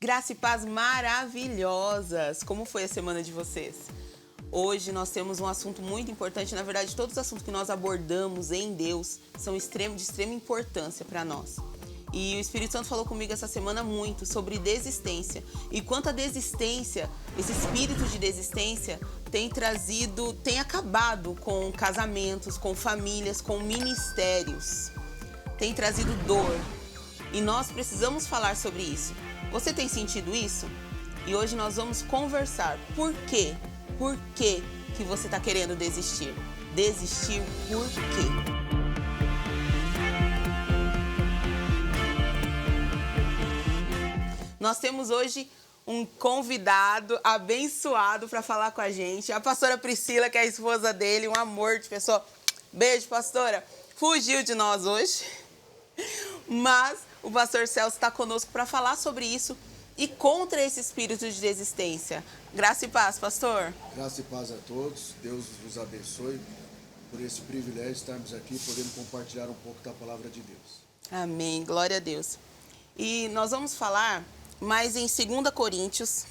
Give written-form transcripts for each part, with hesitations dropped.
Graça e paz maravilhosas! Como foi a semana de vocês? Hoje nós temos um assunto muito importante. Na verdade, todos os assuntos que nós abordamos em Deus são de extrema importância para nós. E o Espírito Santo falou comigo essa semana muito sobre desistência. E quanto à desistência, esse espírito de desistência tem acabado com casamentos, com famílias, com ministérios. Tem trazido dor. E nós precisamos falar sobre isso. Você tem sentido isso? E hoje nós vamos conversar. Por quê? Por que você está querendo desistir? Desistir por quê? Nós temos hoje um convidado abençoado para falar com a gente. A pastora Priscila, que é a esposa dele, um amor de pessoa. Beijo, pastora. Fugiu de nós hoje, mas o pastor Celso está conosco para falar sobre isso e contra esse espírito de desistência. Graça e paz, pastor. Graça e paz a todos. Deus vos abençoe por esse privilégio de estarmos aqui, podendo compartilhar um pouco da palavra de Deus. Amém. Glória a Deus. E nós vamos falar mais em 2 Coríntios,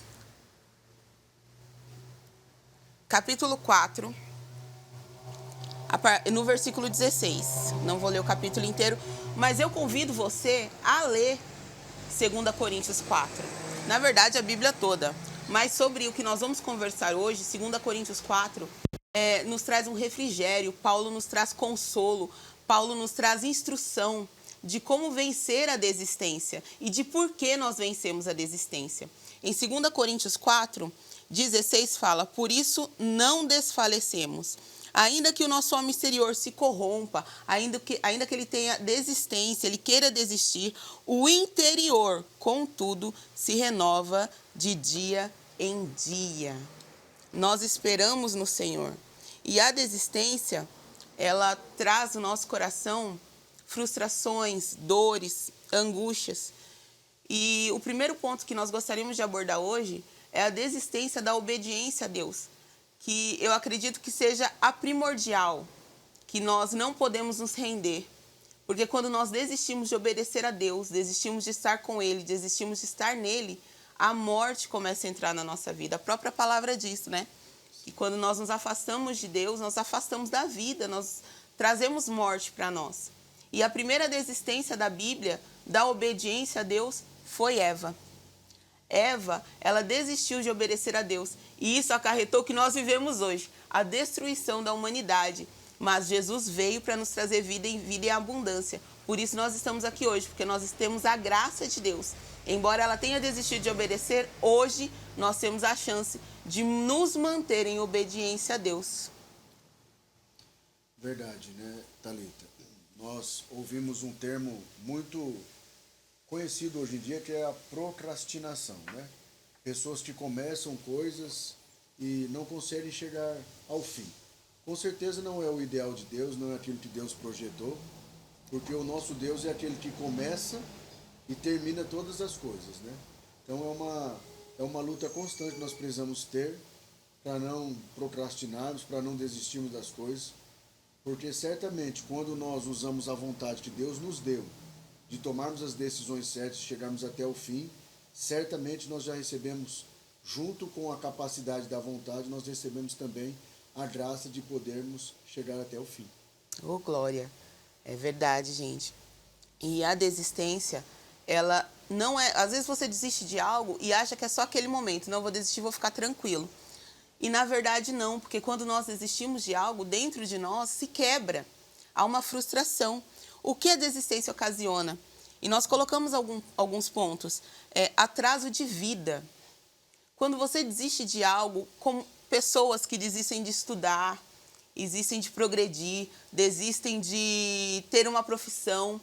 capítulo 4, no versículo 16. Não vou ler o capítulo inteiro, mas eu convido você a ler 2 Coríntios 4. Na verdade, a Bíblia toda. Mas sobre o que nós vamos conversar hoje, 2 Coríntios 4, nos traz um refrigério. Paulo nos traz consolo. Paulo nos traz instrução de como vencer a desistência e de por que nós vencemos a desistência. Em 2 Coríntios 4, 16 fala: por isso não desfalecemos. Ainda que o nosso homem exterior se corrompa, ainda que ele tenha desistência, ele queira desistir, o interior, contudo, se renova de dia em dia. Nós esperamos no Senhor. E a desistência, ela traz no nosso coração frustrações, dores, angústias. E o primeiro ponto que nós gostaríamos de abordar hoje é a desistência da obediência a Deus, que eu acredito que seja a primordial, que nós não podemos nos render. Porque quando nós desistimos de obedecer a Deus, desistimos de estar com Ele, desistimos de estar nele, a morte começa a entrar na nossa vida. A própria palavra diz, né? Que quando nós nos afastamos de Deus, nós afastamos da vida, nós trazemos morte para nós. E a primeira desistência da Bíblia, da obediência a Deus, foi Eva. Eva, ela desistiu de obedecer a Deus. E isso acarretou o que nós vivemos hoje, a destruição da humanidade. Mas Jesus veio para nos trazer vida em abundância. Por isso nós estamos aqui hoje, porque nós temos a graça de Deus. Embora ela tenha desistido de obedecer, hoje nós temos a chance de nos manter em obediência a Deus. Verdade, né, Thalita? Nós ouvimos um termo muito conhecido hoje em dia, que é a procrastinação, né? Pessoas que começam coisas e não conseguem chegar ao fim. Com certeza não é o ideal de Deus, não é aquilo que Deus projetou, porque o nosso Deus é aquele que começa e termina todas as coisas, né? Então é uma luta constante que nós precisamos ter para não procrastinarmos, para não desistirmos das coisas, porque certamente quando nós usamos a vontade que Deus nos deu, de tomarmos as decisões certas, chegarmos até o fim, certamente nós já recebemos, junto com a capacidade da vontade, nós recebemos também a graça de podermos chegar até o fim. Oh, glória! É verdade, gente. E a desistência, ela não é... Às vezes você desiste de algo e acha que é só aquele momento. Não, vou desistir, vou ficar tranquilo. E na verdade não, porque quando nós desistimos de algo, dentro de nós se quebra. Há uma frustração. O que a desistência ocasiona? E nós colocamos alguns pontos. Atraso de vida. Quando você desiste de algo, como pessoas que desistem de estudar, desistem de progredir, desistem de ter uma profissão.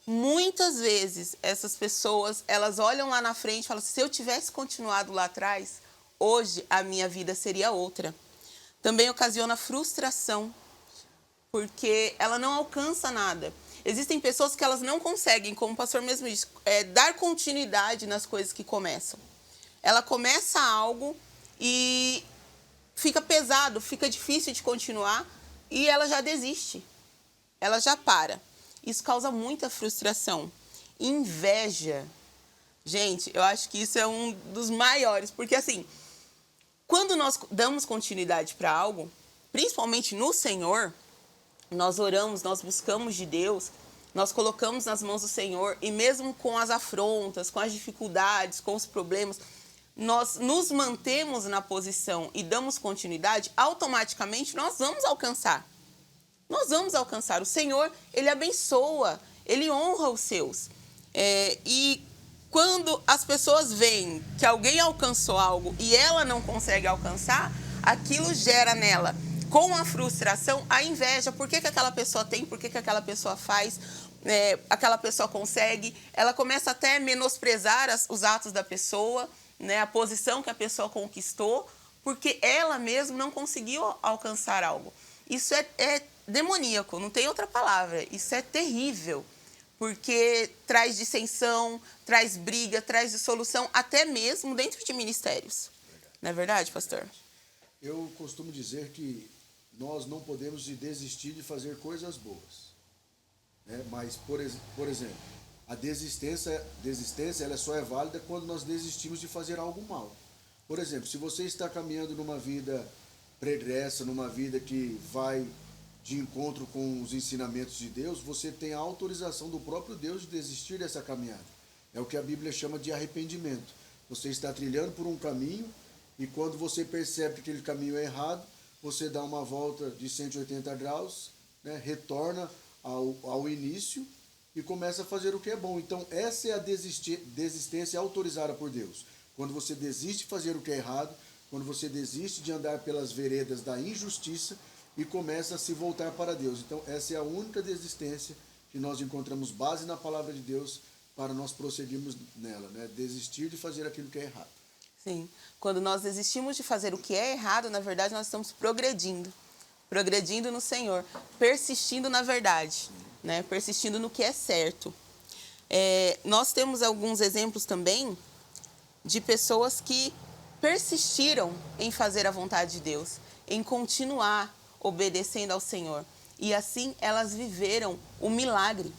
Muitas vezes, essas pessoas, elas olham lá na frente e falam: se eu tivesse continuado lá atrás, hoje a minha vida seria outra. Também ocasiona frustração, porque ela não alcança nada. Existem pessoas que elas não conseguem, como o pastor mesmo disse, dar continuidade nas coisas que começam. Ela começa algo e fica pesado, fica difícil de continuar e ela já desiste, ela já para. Isso causa muita frustração. Inveja. Gente, eu acho que isso é um dos maiores, porque assim, quando nós damos continuidade para algo, principalmente no Senhor, nós oramos, nós buscamos de Deus, nós colocamos nas mãos do Senhor, e mesmo com as afrontas, com as dificuldades, com os problemas, nós nos mantemos na posição e damos continuidade, automaticamente nós vamos alcançar. Nós vamos alcançar. O Senhor, Ele abençoa, Ele honra os seus. E quando as pessoas veem que alguém alcançou algo e ela não consegue alcançar, aquilo gera nela, com a frustração, a inveja. Por que aquela pessoa tem? Por que aquela pessoa faz? Aquela pessoa consegue? Ela começa até a menosprezar os atos da pessoa, né, a posição que a pessoa conquistou, porque ela mesma não conseguiu alcançar algo. Isso é demoníaco, não tem outra palavra. Isso é terrível, porque traz dissensão, traz briga, traz dissolução, até mesmo dentro de ministérios. Não é verdade, pastor? Eu costumo dizer que nós não podemos desistir de fazer coisas boas, né? Mas, por exemplo, a desistência ela só é válida quando nós desistimos de fazer algo mal. Por exemplo, se você está caminhando numa vida pregressa, numa vida que vai de encontro com os ensinamentos de Deus, você tem a autorização do próprio Deus de desistir dessa caminhada. É o que a Bíblia chama de arrependimento. Você está trilhando por um caminho e quando você percebe que aquele caminho é errado, você dá uma volta de 180 graus, né, retorna ao início e começa a fazer o que é bom. Então, essa é a desistência autorizada por Deus. Quando você desiste de fazer o que é errado, quando você desiste de andar pelas veredas da injustiça e começa a se voltar para Deus. Então, essa é a única desistência que nós encontramos base na palavra de Deus para nós prosseguirmos nela, né? Desistir de fazer aquilo que é errado. Sim. Quando nós desistimos de fazer o que é errado, na verdade, nós estamos progredindo no Senhor, persistindo na verdade, né? Persistindo no que é certo. Nós temos alguns exemplos também de pessoas que persistiram em fazer a vontade de Deus, em continuar obedecendo ao Senhor. E assim elas viveram o milagre,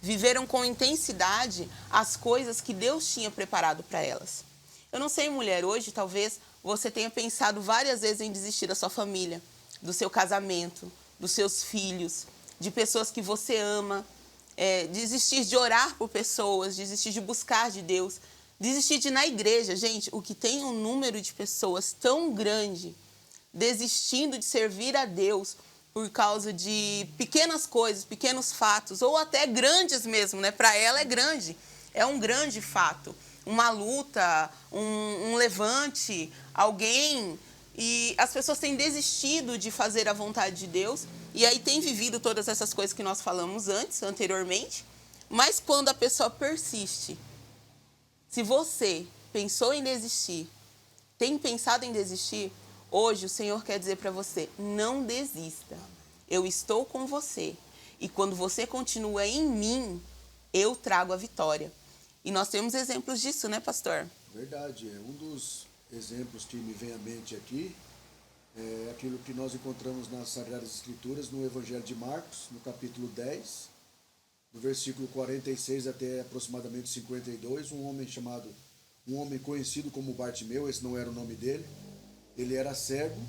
viveram com intensidade as coisas que Deus tinha preparado para elas. Eu não sei, mulher, hoje talvez você tenha pensado várias vezes em desistir da sua família, do seu casamento, dos seus filhos, de pessoas que você ama, desistir de orar por pessoas, desistir de buscar de Deus, desistir de ir na igreja. Gente, o que tem um número de pessoas tão grande desistindo de servir a Deus por causa de pequenas coisas, pequenos fatos, ou até grandes mesmo, né? Para ela é grande, é um grande fato. Uma luta, um levante, alguém... E as pessoas têm desistido de fazer a vontade de Deus, e aí têm vivido todas essas coisas que nós falamos anteriormente, mas quando a pessoa persiste, se você pensou em desistir, tem pensado em desistir, hoje o Senhor quer dizer para você, não desista. Eu estou com você. E quando você continua em mim, eu trago a vitória. E nós temos exemplos disso, né, pastor? Verdade. Um dos exemplos que me vem à mente aqui é aquilo que nós encontramos nas Sagradas Escrituras, no Evangelho de Marcos, no capítulo 10, do versículo 46 até aproximadamente 52, um homem conhecido como Bartimeu, esse não era o nome dele, ele era cego,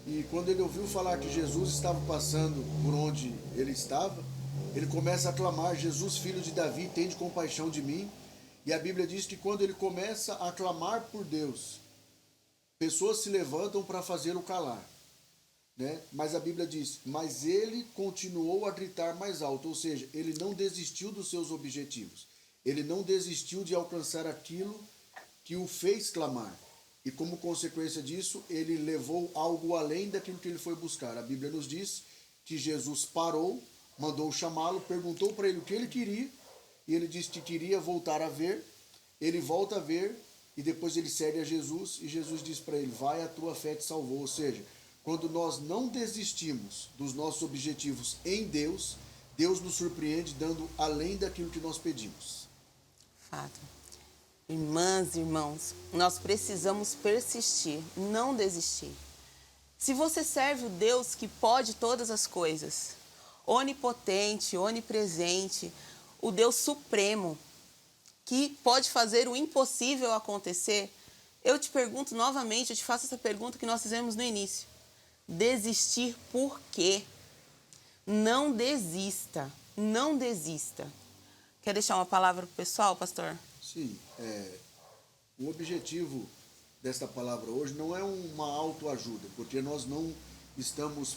e quando ele ouviu falar que Jesus estava passando por onde ele estava, ele começa a clamar: Jesus, filho de Davi, tende compaixão de mim. E a Bíblia diz que quando ele começa a clamar por Deus, pessoas se levantam para fazer o calar, né? Mas a Bíblia diz, mas ele continuou a gritar mais alto, ou seja, ele não desistiu dos seus objetivos, ele não desistiu de alcançar aquilo que o fez clamar, e como consequência disso, ele levou algo além daquilo que ele foi buscar. A Bíblia nos diz que Jesus parou, mandou chamá-lo, perguntou para ele o que ele queria, e ele disse que queria voltar a ver. Ele volta a ver, e depois ele segue a Jesus, e Jesus diz para ele: vai, a tua fé te salvou. Ou seja, quando nós não desistimos dos nossos objetivos em Deus, Deus nos surpreende dando além daquilo que nós pedimos. Fato. Irmãs e irmãos, nós precisamos persistir, não desistir. Se você serve o Deus que pode todas as coisas, onipotente, onipresente, o Deus supremo, que pode fazer o impossível acontecer, eu te pergunto novamente, eu te faço essa pergunta que nós fizemos no início. Desistir por quê? Não desista, não desista. Quer deixar uma palavra para o pessoal, pastor? Sim, o objetivo desta palavra hoje não é uma autoajuda, porque nós não estamos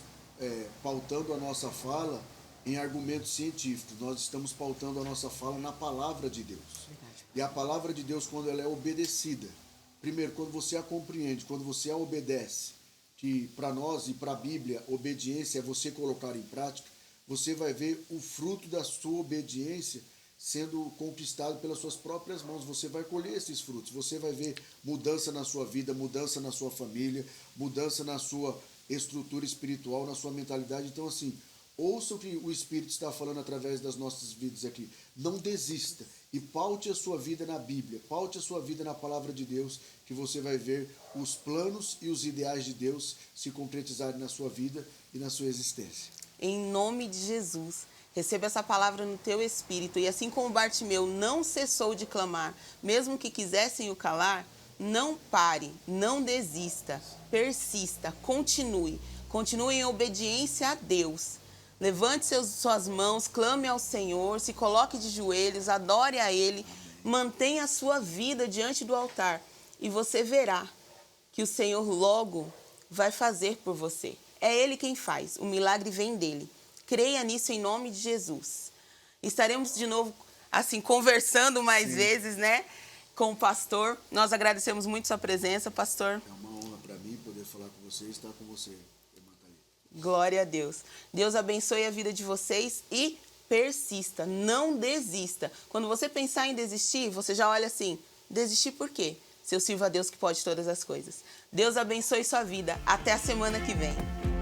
pautando a nossa fala em argumentos científicos, nós estamos pautando a nossa fala na palavra de Deus. Verdade. E a palavra de Deus, quando ela é obedecida, primeiro, quando você a compreende, quando você a obedece, que para nós e para a Bíblia, obediência é você colocar em prática, você vai ver o fruto da sua obediência sendo conquistado pelas suas próprias mãos. Você vai colher esses frutos, você vai ver mudança na sua vida, mudança na sua família, mudança na sua estrutura espiritual, na sua mentalidade. Então, assim, ouça o que o Espírito está falando através das nossas vidas aqui. Não desista e paute a sua vida na Bíblia, paute a sua vida na Palavra de Deus, que você vai ver os planos e os ideais de Deus se concretizarem na sua vida e na sua existência. Em nome de Jesus, receba essa palavra no teu espírito. E assim como Bartimeu não cessou de clamar, mesmo que quisessem o calar, não pare, não desista, persista, continue. Continue em obediência a Deus. Levante suas mãos, clame ao Senhor, se coloque de joelhos, adore a Ele, mantenha a sua vida diante do altar e você verá que o Senhor logo vai fazer por você. É Ele quem faz, o milagre vem dEle. Creia nisso em nome de Jesus. Estaremos de novo, assim, conversando mais vezes, né, com o pastor. Nós agradecemos muito sua presença, pastor. É uma honra para mim poder falar com você e estar com você, irmã Thalita. Glória a Deus. Deus abençoe a vida de vocês e persista, não desista. Quando você pensar em desistir, você já olha assim, desistir por quê? Se eu sirvo a Deus que pode todas as coisas. Deus abençoe sua vida. Até a semana que vem.